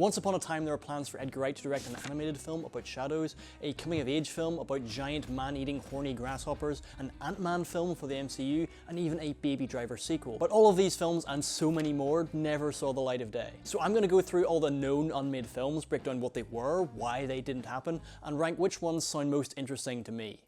Once upon a time, there were plans for Edgar Wright to direct an animated film about shadows, a coming-of-age film about giant man-eating horny grasshoppers, an Ant-Man film for the MCU, and even a Baby Driver sequel. But all of these films, and so many more, never saw the light of day. So I'm going to go through all the known unmade films, break down what they were, why they didn't happen, and rank which ones sound most interesting to me.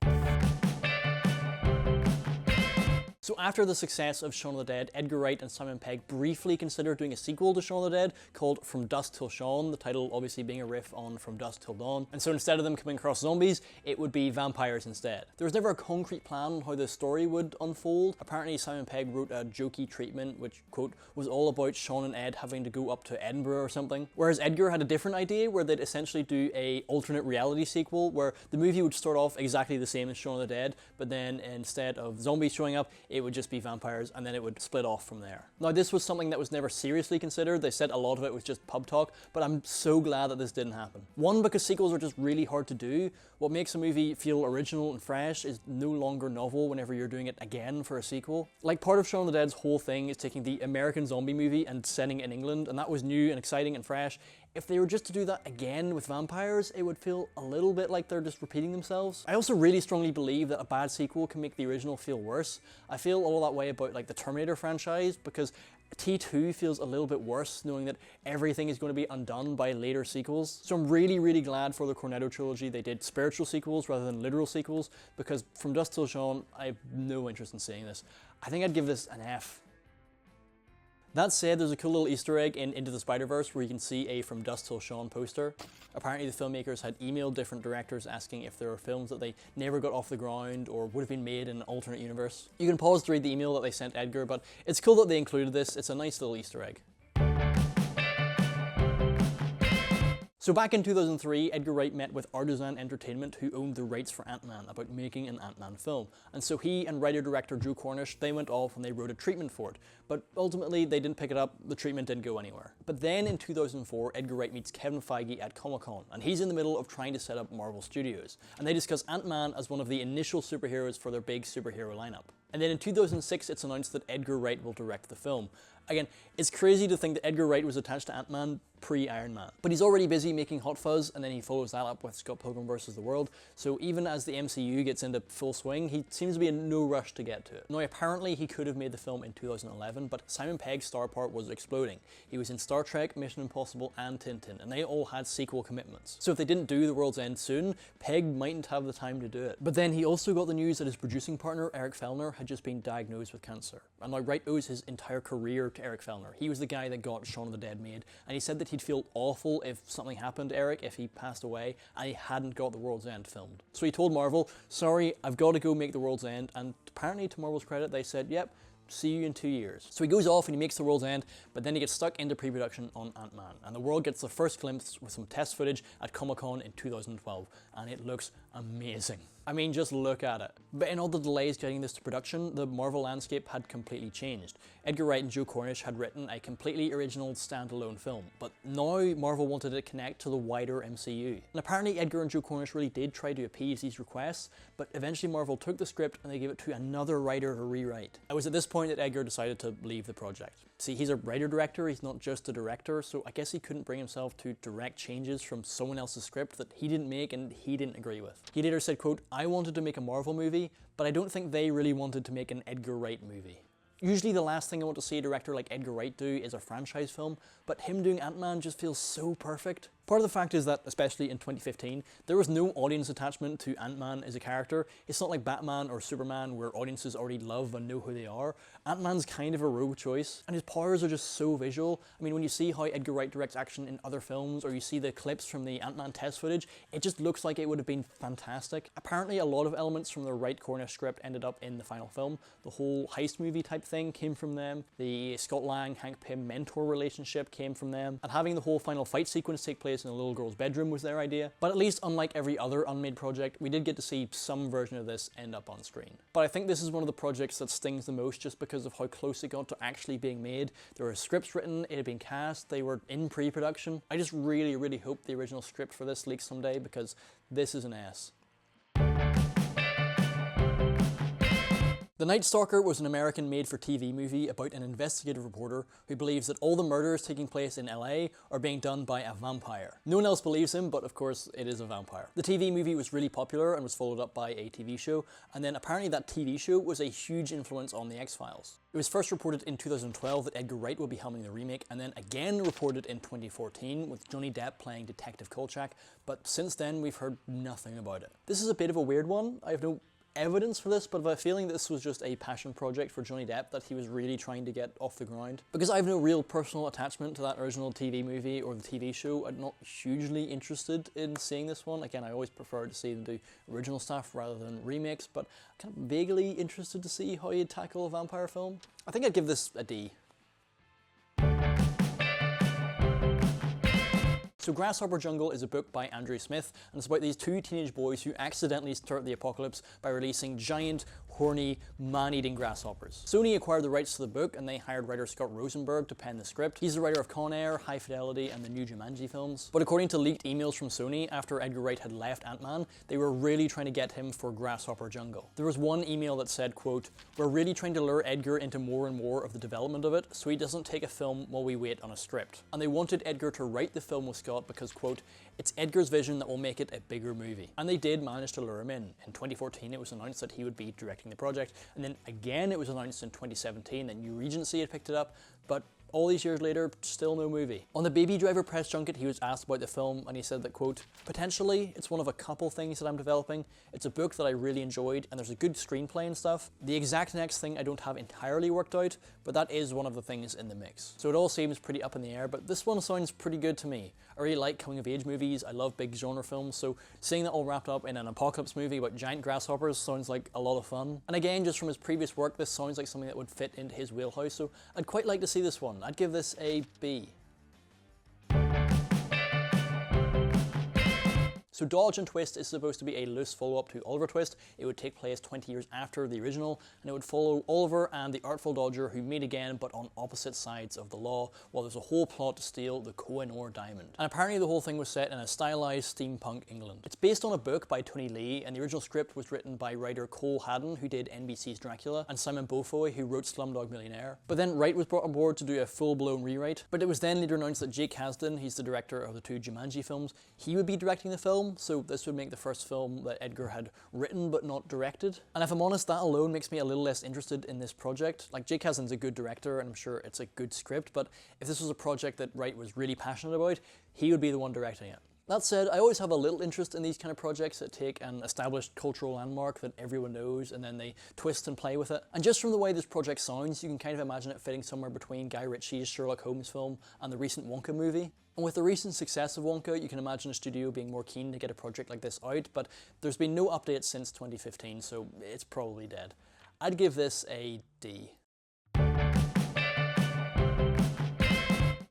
So after the success of Shaun of the Dead, Edgar Wright and Simon Pegg briefly considered doing a sequel to Shaun of the Dead called From Dusk Till Shaun, the title obviously being a riff on From Dusk Till Dawn. And so instead of them coming across zombies, it would be vampires instead. There was never a concrete plan on how the story would unfold. Apparently Simon Pegg wrote a jokey treatment which, quote, was all about Shaun and Ed having to go up to Edinburgh or something. Whereas Edgar had a different idea where they'd essentially do a alternate reality sequel where the movie would start off exactly the same as Shaun of the Dead, but then instead of zombies showing up, it would just be vampires, and then it would split off from there. Now, this was something that was never seriously considered. They said a lot of it was just pub talk, but I'm so glad that this didn't happen. One, because sequels are just really hard to do. What makes a movie feel original and fresh is no longer novel whenever you're doing it again for a sequel. Like, part of Shaun of the Dead's whole thing is taking the American zombie movie and setting it in England, and that was new and exciting and fresh. If they were just to do that again with vampires, it would feel a little bit like they're just repeating themselves. I also really strongly believe that a bad sequel can make the original feel worse. I feel all that way about like the Terminator franchise because T2 feels a little bit worse knowing that everything is going to be undone by later sequels. So I'm really glad for the Cornetto trilogy they did spiritual sequels rather than literal sequels, because From Dusk Till Shaun, I have no interest in seeing this. I think I'd give this an F. That said, there's a cool little Easter egg in Into the Spider-Verse where you can see a From Dusk Till Shaun poster. Apparently the filmmakers had emailed different directors asking if there were films that they never got off the ground or would have been made in an alternate universe. You can pause to read the email that they sent Edgar, but it's cool that they included this. It's a nice little Easter egg. So back in 2003, Edgar Wright met with Artisan Entertainment, who owned the rights for Ant-Man, about making an Ant-Man film. And so he and writer-director Joe Cornish, they went off and they wrote a treatment for it. But ultimately, they didn't pick it up, the treatment didn't go anywhere. But then in 2004, Edgar Wright meets Kevin Feige at Comic-Con, and he's in the middle of trying to set up Marvel Studios. And they discuss Ant-Man as one of the initial superheroes for their big superhero lineup. And then in 2006, it's announced that Edgar Wright will direct the film. Again, it's crazy to think that Edgar Wright was attached to Ant-Man pre-Iron Man. But he's already busy making Hot Fuzz, and then he follows that up with Scott Pilgrim vs. the World, so even as the MCU gets into full swing, he seems to be in no rush to get to it. Now apparently he could have made the film in 2011, but Simon Pegg's star part was exploding. He was in Star Trek, Mission Impossible, and Tintin, and they all had sequel commitments. So if they didn't do The World's End soon, Pegg mightn't have the time to do it. But then he also got the news that his producing partner, Eric Fellner, had just been diagnosed with cancer. And now Wright owes his entire career to Eric Fellner. He was the guy that got Shaun of the Dead made, and he said that he'd feel awful if something happened to Eric, if he passed away, and he hadn't got The World's End filmed. So he told Marvel, sorry, I've got to go make The World's End, and apparently to Marvel's credit, they said, yep, see you in 2 years. So he goes off and he makes The World's End, but then he gets stuck into pre-production on Ant-Man, and the world gets the first glimpse with some test footage at Comic-Con in 2012, and it looks amazing. I mean, just look at it. But in all the delays getting this to production, the Marvel landscape had completely changed. Edgar Wright and Joe Cornish had written a completely original standalone film, but now Marvel wanted to connect to the wider MCU. And apparently Edgar and Joe Cornish really did try to appease these requests, but eventually Marvel took the script and they gave it to another writer to rewrite. It was at this point that Edgar decided to leave the project. See, he's a writer-director, he's not just a director, so I guess he couldn't bring himself to direct changes from someone else's script that he didn't make and he didn't agree with. He later said, quote, I wanted to make a Marvel movie, but I don't think they really wanted to make an Edgar Wright movie. Usually the last thing I want to see a director like Edgar Wright do is a franchise film, but him doing Ant-Man just feels so perfect. Part of the fact is that, especially in 2015, there was no audience attachment to Ant-Man as a character. It's not like Batman or Superman where audiences already love and know who they are. Ant-Man's kind of a rogue choice, and his powers are just so visual. I mean, when you see how Edgar Wright directs action in other films, or you see the clips from the Ant-Man test footage, it just looks like it would have been fantastic. Apparently a lot of elements from the Wright-Cornish script ended up in the final film. The whole heist movie type thing came from them. The Scott Lang, Hank Pym mentor relationship came from them. And having the whole final fight sequence take place in a little girl's bedroom was their idea. But at least unlike every other unmade project, we did get to see some version of this end up on screen. But I think this is one of the projects that stings the most just because of how close it got to actually being made. There were scripts written, it had been cast, they were in pre-production. I just really hope the original script for this leaks someday because this is an S. The Night Stalker was an American made-for-TV movie about an investigative reporter who believes that all the murders taking place in LA are being done by a vampire. No one else believes him, but of course it is a vampire. The TV movie was really popular and was followed up by a TV show, and then apparently that TV show was a huge influence on The X-Files. It was first reported in 2012 that Edgar Wright would be helming the remake, and then again reported in 2014 with Johnny Depp playing Detective Kolchak, but since then we've heard nothing about it. This is a bit of a weird one. I have no evidence for this, but I have a feeling this was just a passion project for Johnny Depp that he was really trying to get off the ground. Because I have no real personal attachment to that original TV movie or the TV show, I'm not hugely interested in seeing this one. Again, I always prefer to see them do original stuff rather than remakes, but I'm kind of vaguely interested to see how you'd tackle a vampire film. I think I'd give this a D. So Grasshopper Jungle is a book by Andrew Smith, and it's about these two teenage boys who accidentally start the apocalypse by releasing giant, horny, man-eating grasshoppers. Sony acquired the rights to the book, and they hired writer Scott Rosenberg to pen the script. He's the writer of Con Air, High Fidelity, and the new Jumanji films. But according to leaked emails from Sony, after Edgar Wright had left Ant-Man, they were really trying to get him for Grasshopper Jungle. There was one email that said, quote, "We're really trying to lure Edgar into more and more of the development of it, so he doesn't take a film while we wait on a script." And they wanted Edgar to write the film with Scott because, quote, "It's Edgar's vision that will make it a bigger movie." And they did manage to lure him in. In 2014, it was announced that he would be directing the project, and then again it was announced in 2017 that New Regency had picked it up, but all these years later, still no movie. On the Baby Driver press junket, he was asked about the film, and he said that, quote, "Potentially, it's one of a couple things that I'm developing. It's a book that I really enjoyed, and there's a good screenplay and stuff. The exact next thing I don't have entirely worked out, but that is one of the things in the mix." So it all seems pretty up in the air, but this one sounds pretty good to me. I really like coming-of-age movies, I love big genre films, so seeing that all wrapped up in an apocalypse movie about giant grasshoppers sounds like a lot of fun. And again, just from his previous work, this sounds like something that would fit into his wheelhouse, so I'd quite like to see this one. I'd give this a B. So Dodge and Twist is supposed to be a loose follow-up to Oliver Twist. It would take place 20 years after the original, and it would follow Oliver and the artful Dodger who meet again but on opposite sides of the law, while there's a whole plot to steal the Koh-i-Noor diamond. And apparently the whole thing was set in a stylized steampunk England. It's based on a book by Tony Lee, and the original script was written by writer Cole Haddon, who did NBC's Dracula, and Simon Beaufoy, who wrote Slumdog Millionaire. But then Wright was brought on board to do a full-blown rewrite, but it was then later announced that Jake Kasdan, he's the director of the two Jumanji films, he would be directing the film, so this would make the first film that Edgar had written but not directed. And if I'm honest, that alone makes me a little less interested in this project. Like, Jake Kasdan's a good director, and I'm sure it's a good script, but if this was a project that Wright was really passionate about, he would be the one directing it. That said, I always have a little interest in these kind of projects that take an established cultural landmark that everyone knows and then they twist and play with it. And just from the way this project sounds, you can kind of imagine it fitting somewhere between Guy Ritchie's Sherlock Holmes film and the recent Wonka movie. And with the recent success of Wonka, you can imagine a studio being more keen to get a project like this out, but there's been no updates since 2015, so it's probably dead. I'd give this a D.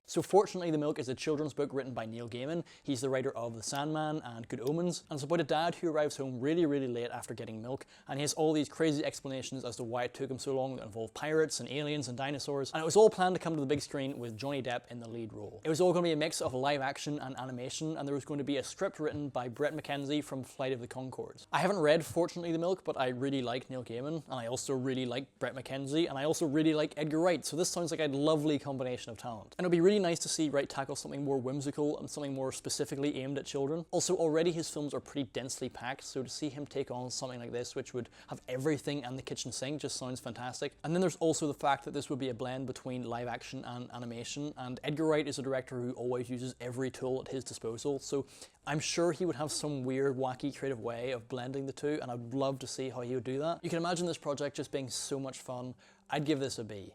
So Fortunately The Milk is a children's book written by Neil Gaiman. He's the writer of The Sandman and Good Omens, and it's about a dad who arrives home really late after getting milk, and he has all these crazy explanations as to why it took him so long that involve pirates and aliens and dinosaurs, and it was all planned to come to the big screen with Johnny Depp in the lead role. It was all going to be a mix of live action and animation, and there was going to be a script written by Brett McKenzie from Flight of the Conchords. I haven't read Fortunately The Milk, but I really like Neil Gaiman, and I also really like Brett McKenzie, and I also really like Edgar Wright, so this sounds like a lovely combination of talent. And it'll be really nice to see Wright tackle something more whimsical and something more specifically aimed at children. Also, already his films are pretty densely packed, so to see him take on something like this, which would have everything and the kitchen sink, just sounds fantastic. And then there's also the fact that this would be a blend between live action and animation, and Edgar Wright is a director who always uses every tool at his disposal, so I'm sure he would have some weird, wacky, creative way of blending the two, and I'd love to see how he would do that. You can imagine this project just being so much fun. I'd give this a B.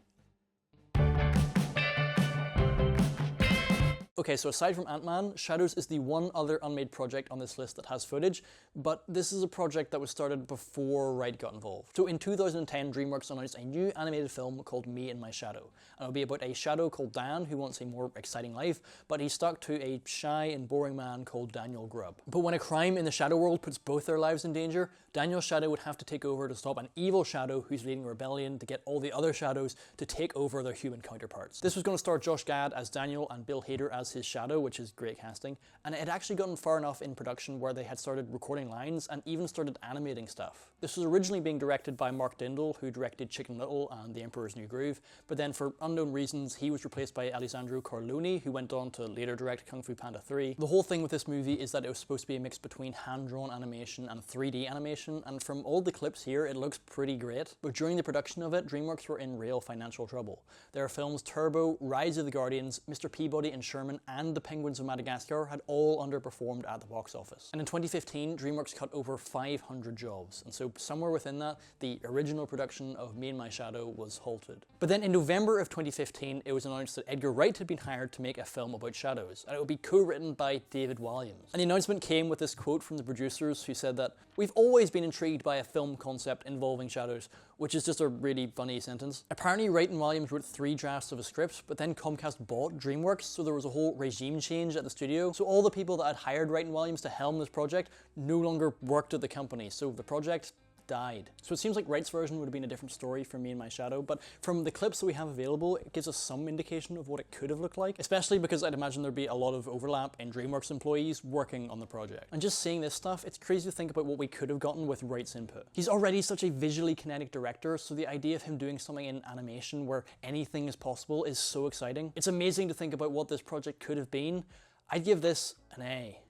Okay, so aside from Ant-Man, Shadows is the one other unmade project on this list that has footage, but this is a project that was started before Wright got involved. So in 2010, DreamWorks announced a new animated film called Me and My Shadow, and it'll be about a shadow called Dan who wants a more exciting life, but he's stuck to a shy and boring man called Daniel Grubb. But when a crime in the shadow world puts both their lives in danger, Daniel's shadow would have to take over to stop an evil shadow who's leading a rebellion to get all the other shadows to take over their human counterparts. This was going to star Josh Gad as Daniel and Bill Hader as as his shadow, which is great casting, and it had actually gotten far enough in production where they had started recording lines and even started animating stuff. This was originally being directed by Mark Dindal, who directed Chicken Little and The Emperor's New Groove, but then for unknown reasons he was replaced by Alessandro Carloni, who went on to later direct Kung Fu Panda 3. The whole thing with this movie is that it was supposed to be a mix between hand-drawn animation and 3D animation, and from all the clips here it looks pretty great, but during the production of it, DreamWorks were in real financial trouble. Their films Turbo, Rise of the Guardians, Mr. Peabody and Sherman, and The Penguins of Madagascar had all underperformed at the box office. And in 2015, DreamWorks cut over 500 jobs, and so somewhere within that, the original production of Me and My Shadow was halted. But then in November of 2015, it was announced that Edgar Wright had been hired to make a film about shadows, and it would be co-written by David Walliams. And the announcement came with this quote from the producers who said that, "We've always been intrigued by a film concept involving shadows," which is just a really funny sentence. Apparently Wright and Walliams wrote 3 drafts of a script, but then Comcast bought DreamWorks, so there was a whole regime change at the studio. So all the people that had hired Wright and Walliams to helm this project no longer worked at the company, so the project died. So it seems like Wright's version would have been a different story for Me and My Shadow, but from the clips that we have available, it gives us some indication of what it could have looked like, especially because I'd imagine there'd be a lot of overlap in DreamWorks employees working on the project. And just seeing this stuff, it's crazy to think about what we could have gotten with Wright's input. He's already such a visually kinetic director, so the idea of him doing something in animation where anything is possible is so exciting. It's amazing to think about what this project could have been. I'd give this an A.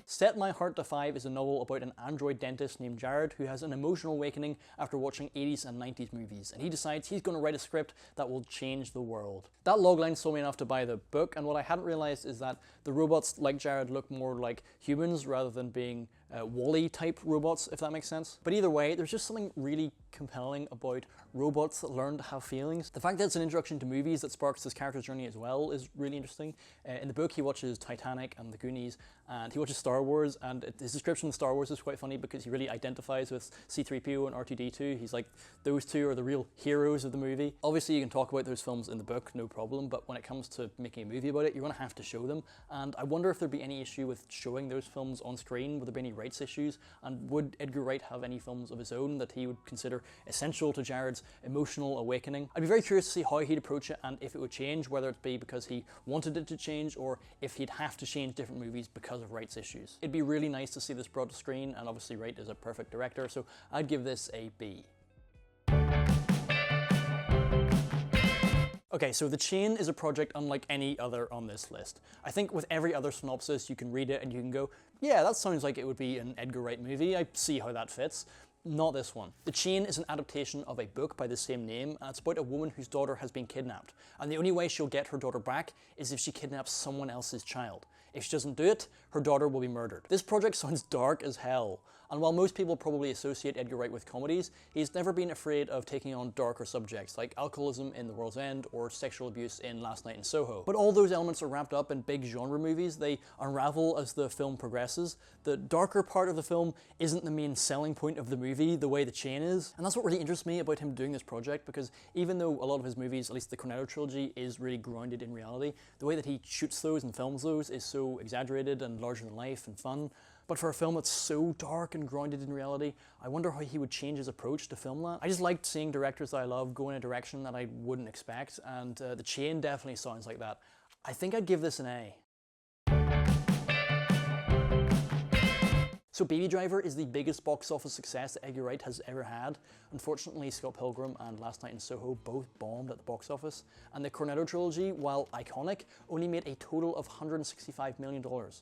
Set My Heart to 5 is a novel about an android dentist named Jared who has an emotional awakening after watching 80s and 90s movies, and he decides he's going to write a script that will change the world. That logline sold me enough to buy the book, and what I hadn't realised is that the robots like Jared look more like humans rather than being Wall-E type robots, if that makes sense. But either way, there's just something really compelling about robots that learn to have feelings. The fact that it's an introduction to movies that sparks this character's journey as well is really interesting. In the book he watches Titanic and The Goonies, and he watches Star Wars, and his description of Star Wars is quite funny because he really identifies with C-3PO and R2-D2. He's like, those two are the real heroes of the movie. Obviously you can talk about those films in the book, no problem, but when it comes to making a movie about it, you're going to have to show them, and I wonder if there'd be any issue with showing those films on screen. Would there be any rights issues, and would Edgar Wright have any films of his own that he would consider essential to Jared's emotional awakening? I'd be very curious to see how he'd approach it and if it would change, whether it be because he wanted it to change or if he'd have to change different movies because of rights issues. It'd be really nice to see this brought to screen, and obviously Wright is a perfect director, so I'd give this a B. Okay, so The Chain is a project unlike any other on this list. I think with every other synopsis you can read it and you can go, yeah, that sounds like it would be an Edgar Wright movie, I see how that fits. Not this one. The Chain is an adaptation of a book by the same name, and it's about a woman whose daughter has been kidnapped, and the only way she'll get her daughter back is if she kidnaps someone else's child. If she doesn't do it, her daughter will be murdered. This project sounds dark as hell, and while most people probably associate Edgar Wright with comedies, he's never been afraid of taking on darker subjects like alcoholism in The World's End or sexual abuse in Last Night in Soho. But all those elements are wrapped up in big genre movies. They unravel as the film progresses. The darker part of the film isn't the main selling point of the movie the way The Chain is, and that's what really interests me about him doing this project, because even though a lot of his movies, at least the Cornetto trilogy, is really grounded in reality, the way that he shoots those and films those is so exaggerated and larger than life and fun. But for a film that's so dark and grounded in reality, I wonder how he would change his approach to film that. I just liked seeing directors that I love go in a direction that I wouldn't expect, and The Chain definitely sounds like that. I think I'd give this an A. So Baby Driver is the biggest box office success that Edgar Wright has ever had. Unfortunately, Scott Pilgrim and Last Night in Soho both bombed at the box office, and the Cornetto trilogy, while iconic, only made a total of $165 million.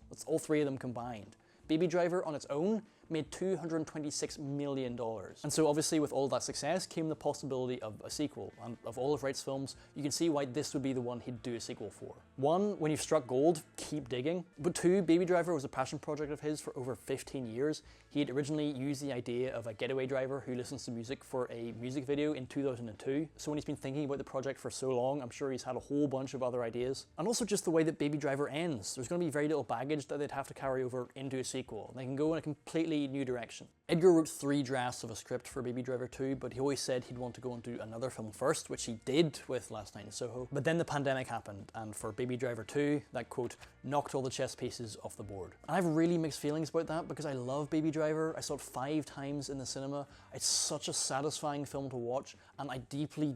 That's all 3 of them combined. Baby Driver on its own made $226 million. And so obviously with all that success came the possibility of a sequel, and of all of Wright's films, you can see why this would be the one he'd do a sequel for. 1, when you've struck gold, keep digging. But 2, Baby Driver was a passion project of his for over 15 years. He had originally used the idea of a getaway driver who listens to music for a music video in 2002. So when he's been thinking about the project for so long, I'm sure he's had a whole bunch of other ideas. And also just the way that Baby Driver ends. There's going to be very little baggage that they'd have to carry over into a sequel. They can go in a completely new direction. Edgar wrote 3 drafts of a script for Baby Driver 2, but he always said he'd want to go and do another film first, which he did with Last Night in Soho. But then the pandemic happened, and for Baby Driver 2, that quote, knocked all the chess pieces off the board. And I have really mixed feelings about that because I love Baby Driver. I saw it 5 times in the cinema. It's such a satisfying film to watch, and I deeply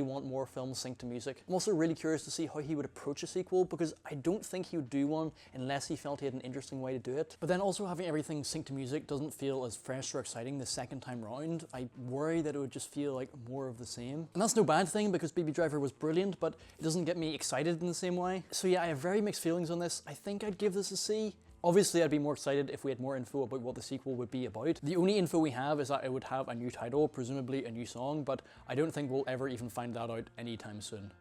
want more films synced to music. I'm also really curious to see how he would approach a sequel because I don't think he would do one unless he felt he had an interesting way to do it. But then also having everything synced to music doesn't feel as fresh or exciting the second time round. I worry that it would just feel like more of the same. And that's no bad thing because Baby Driver was brilliant, but it doesn't get me excited in the same way. So yeah, I have very mixed feelings on this. I think I'd give this a C. Obviously, I'd be more excited if we had more info about what the sequel would be about. The only info we have is that it would have a new title, presumably a new song, but I don't think we'll ever even find that out anytime soon.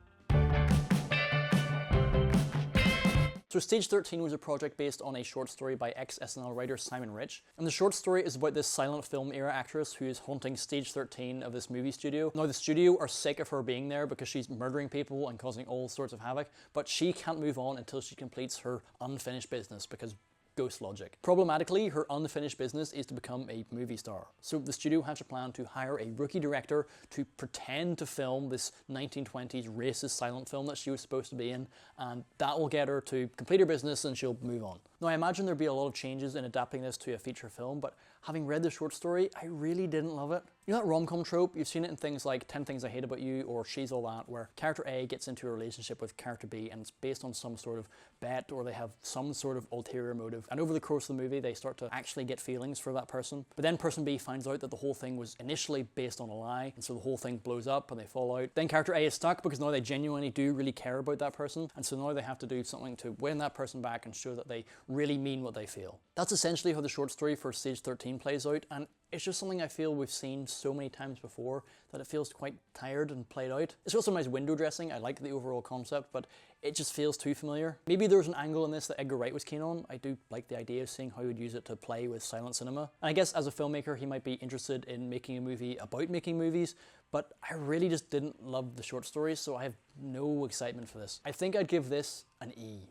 So Stage 13 was a project based on a short story by ex-SNL writer Simon Rich. And the short story is about this silent film era actress who is haunting Stage 13 of this movie studio. Now the studio are sick of her being there because she's murdering people and causing all sorts of havoc, but she can't move on until she completes her unfinished business because ghost logic. Problematically, her unfinished business is to become a movie star. So the studio has a plan to hire a rookie director to pretend to film this 1920s racist silent film that she was supposed to be in, and that will get her to complete her business and she'll move on. Now I imagine there'd be a lot of changes in adapting this to a feature film, but having read the short story, I really didn't love it. You know that rom-com trope? You've seen it in things like 10 Things I Hate About You or She's All That, where character A gets into a relationship with character B and it's based on some sort of bet or they have some sort of ulterior motive. And over the course of the movie, they start to actually get feelings for that person. But then person B finds out that the whole thing was initially based on a lie, and so the whole thing blows up and they fall out. Then character A is stuck because now they genuinely do really care about that person, and so now they have to do something to win that person back and show that they really mean what they feel. That's essentially how the short story for Stage 13 plays out, and it's just something I feel we've seen so many times before that it feels quite tired and played out. It's also nice window dressing. I like the overall concept, but it just feels too familiar. Maybe there was an angle in this that Edgar Wright was keen on. I do like the idea of seeing how he would use it to play with silent cinema. And I guess as a filmmaker, he might be interested in making a movie about making movies, but I really just didn't love the short stories, so I have no excitement for this. I think I'd give this an E.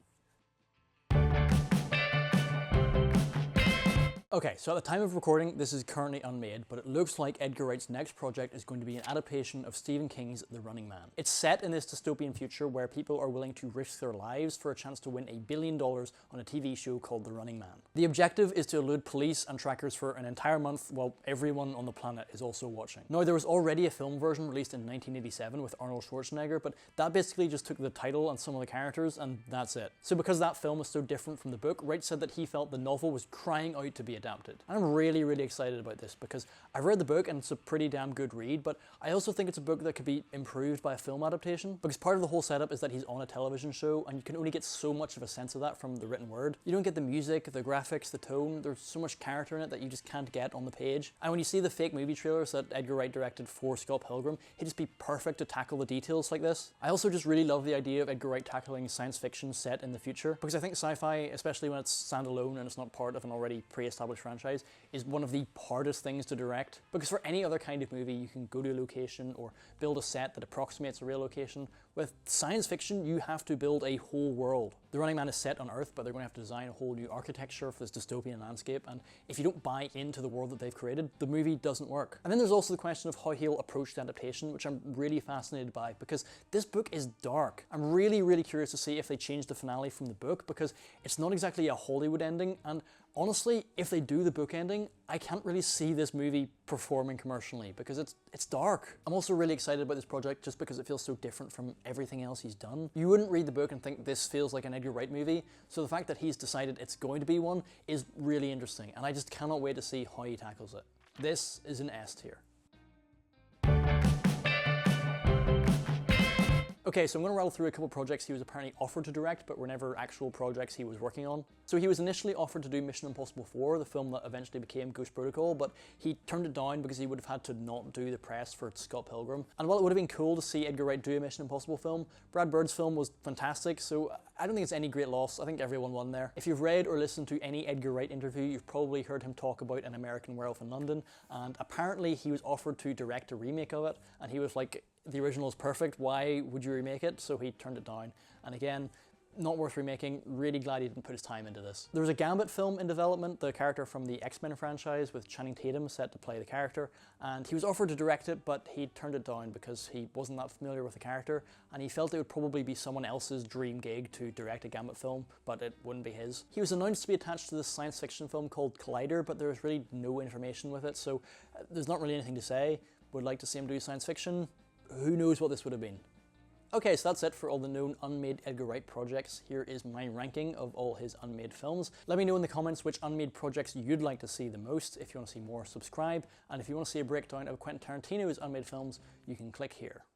Okay, so at the time of recording, this is currently unmade, but it looks like Edgar Wright's next project is going to be an adaptation of Stephen King's The Running Man. It's set in this dystopian future where people are willing to risk their lives for a chance to win $1 billion on a TV show called The Running Man. The objective is to elude police and trackers for an entire month while everyone on the planet is also watching. Now, there was already a film version released in 1987 with Arnold Schwarzenegger, but that basically just took the title and some of the characters, and that's it. So because that film is so different from the book, Wright said that he felt the novel was crying out to be adapted. And I'm really excited about this because I've read the book and it's a pretty damn good read, but I also think it's a book that could be improved by a film adaptation because part of the whole setup is that he's on a television show and you can only get so much of a sense of that from the written word. You don't get the music, the graphics, the tone. There's so much character in it that you just can't get on the page. And when you see the fake movie trailers that Edgar Wright directed for Scott Pilgrim, he'd just be perfect to tackle the details like this. I also just really love the idea of Edgar Wright tackling science fiction set in the future because I think sci-fi, especially when it's standalone and it's not part of an already pre-established franchise, is one of the hardest things to direct. Because for any other kind of movie, you can go to a location or build a set that approximates a real location. With science fiction, you have to build a whole world. The Running Man is set on Earth, but they're going to have to design a whole new architecture for this dystopian landscape, and if you don't buy into the world that they've created, the movie doesn't work. And then there's also the question of how he'll approach the adaptation, which I'm really fascinated by, because this book is dark. I'm really curious to see if they change the finale from the book, because it's not exactly a Hollywood ending, and honestly, if they do the book ending, I can't really see this movie performing commercially because it's dark. I'm also really excited about this project just because it feels so different from everything else he's done. You wouldn't read the book and think this feels like an Edgar Wright movie, so the fact that he's decided it's going to be one is really interesting, and I just cannot wait to see how he tackles it. This is an S tier. Okay, so I'm going to rattle through a couple projects he was apparently offered to direct, but were never actual projects he was working on. So he was initially offered to do Mission Impossible 4, the film that eventually became Ghost Protocol, but he turned it down because he would have had to not do the press for Scott Pilgrim. And while it would have been cool to see Edgar Wright do a Mission Impossible film, Brad Bird's film was fantastic, so I don't think it's any great loss. I think everyone won there. If you've read or listened to any Edgar Wright interview, you've probably heard him talk about An American Werewolf in London, and apparently he was offered to direct a remake of it, and he was like, the original is perfect, why would you remake it? So he turned it down. And again, Not worth remaking. Really glad he didn't put his time into this. There was a Gambit film in development, the character from the X-Men franchise, with Channing Tatum set to play the character, and he was offered to direct it, but he turned it down because he wasn't that familiar with the character, and he felt it would probably be someone else's dream gig to direct a Gambit film, but it wouldn't be his. He was announced to be attached to this science fiction film called Collider, but there's really no information with it, so there's not really anything to say. Would like to see him do science fiction. Who knows what this would have been. Okay, so that's it for all the known unmade Edgar Wright projects. Here is my ranking of all his unmade films. Let me know in the comments which unmade projects you'd like to see the most. If you want to see more, subscribe. And if you want to see a breakdown of Quentin Tarantino's unmade films, you can click here.